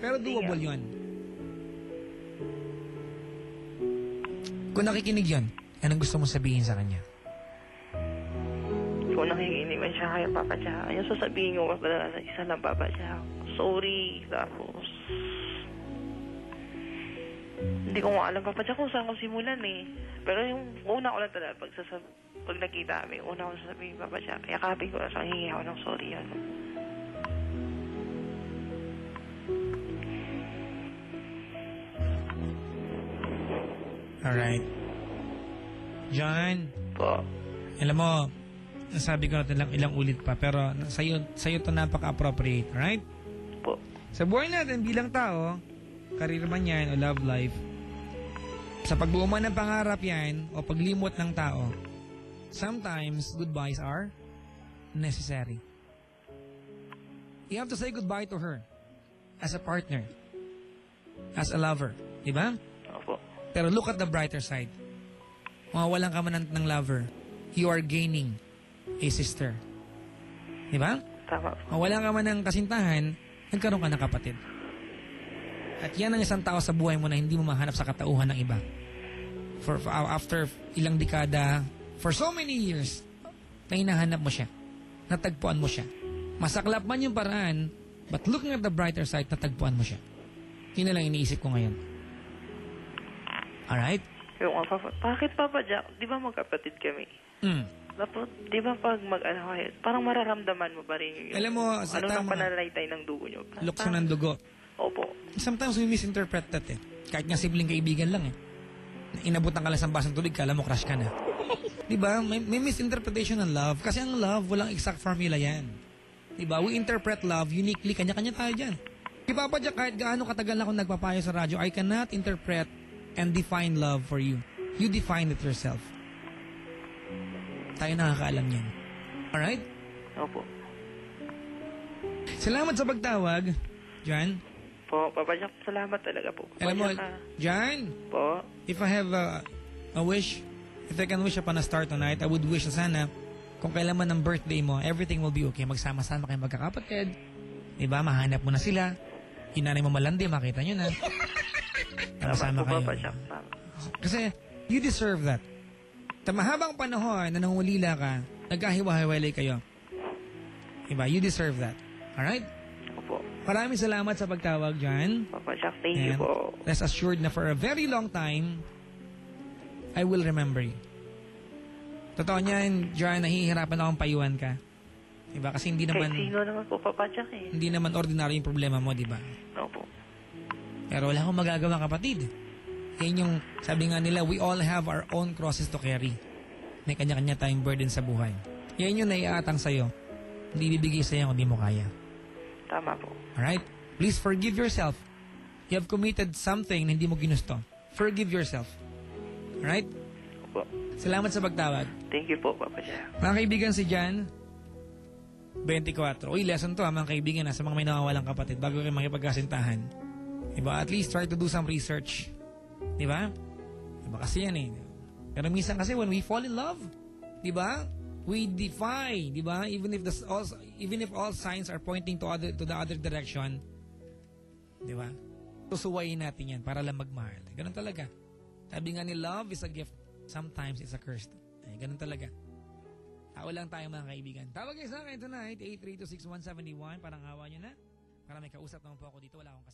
Pero doable yun. Kung nakikinig yun, anong gusto mo sabihin sa kanya? Kung nakikinig man siya kaya Papa Jack, yung sasabihin ko pala sa isa lang Papa Jack, sorry, tapos hindi ko nga alam Papa Jack kung saan ko simulan eh. Pero yung una ko lang talaga, pag nakita kami, una ko sasabihin Papa Jack, yakapin ko lang, hingi ako ng sorry. Ano. Alright. John. Po. Alam mo, nasabi ko natin lang ilang ulit pa, pero sa'yo to napaka-appropriate, right? Po. Sa buhay natin bilang tao, career man yan o love life, sa pagbuo man ng pangarap yan o paglimot ng tao, sometimes goodbyes are necessary. You have to say goodbye to her as a partner, as a lover, di ba? Opo. Pero look at the brighter side. Mawawalan ka man ng lover, you are gaining a sister. Di ba? Tama. Mawalan ka man ng kasintahan, nagkaroon ka ng kapatid. At yan ang isang tao sa buhay mo na hindi mo mahanap sa katauhan ng iba. After ilang dekada, for so many years, na hinahanap mo siya. Natagpuan mo siya. Masaklap man yung paraan, but looking at the brighter side, natagpuan mo siya. Yun na lang iniisip ko ngayon. Alright? Yung bakit Papa Jack, di ba magkapatid kami? Dapat, di ba pag mag-ano kayo, parang mararamdaman mo pa rin yung alam mo, sa ano ng tama, panalalaytay ng dugo nyo. lukso ng dugo. Opo. Sometimes we misinterpret that eh. Kahit nga sibling kaibigan lang eh. Inabutan ka lang sa basang tubig, kala mo crush ka na. Diba? May misinterpretation ng love. Kasi ang love, walang exact formula yan. Diba? We interpret love uniquely. Kanya-kanya tayo dyan. Di ba Jack, kahit gaano katagal na akong nagpapayo sa radyo, I cannot interpret and define love for you. You define it yourself. Tayo nakakaalam yan. Alright? Opo. Salamat sa pagtawag, John. Po, Papa Jack, salamat talaga po. Alam mo, John, po, if I have a wish, if I can wish upon a star tonight, I would wish na sana, kung kailan man ang birthday mo, everything will be okay. Magsama-sama kayong magkakapatid. Diba? Mahanap mo na sila. Yung nanay mo malandi, makita nyo na. Magsama kayo. Papa Jack, kasi, you deserve that. Sa mahabang panahon na nangungulila ka, nagkahiwa-hiwalay kayo. Diba? You deserve that. Alright? Opo. Maraming salamat sa pagtawag, John. Papa Jack, thank you po. Rest assured na for a very long time, I will remember you. Totoo niyan, John, nahihirapan akong payuhan ka. Diba? Kasi hindi naman... Kahit sino naman po, Papa Jack eh. Hindi naman ordinary yung problema mo, diba? Opo. Pero wala akong magagawa, kapatid. Yan yung, sabi nga nila, we all have our own crosses to carry. May kanya-kanya tayong burden sa buhay. Yan yung naiatang sa'yo. Hindi bibigay sa'yo kung di mo kaya. Tama po. Alright? Please forgive yourself. You have committed something na hindi mo ginusto. Forgive yourself. Alright? Opo. Salamat sa pagtawag. Thank you po, Papa Jack. Mga kaibigan, si Jan, 24. Uy, lesson to ha, mga kaibigan, sa mga may nawawalang kapatid, bago kayo makipagkasintahan. Diba? At least try to do some research. Diba? Diba kasi yan eh. Pero minsan kasi when we fall in love, diba? We defy, diba? Even if all signs are pointing to the other direction, diba? Susuwayin natin yan para lang magmahal. Ganun talaga. Sabi nga ni love is a gift. Sometimes it's a curse. Ay, ganun talaga. Tao lang tayo mga kaibigan. Tawag kayo sa akin tonight, 8326171. Parang hawa nyo na. Para may kausap naman po ako dito. Wala akong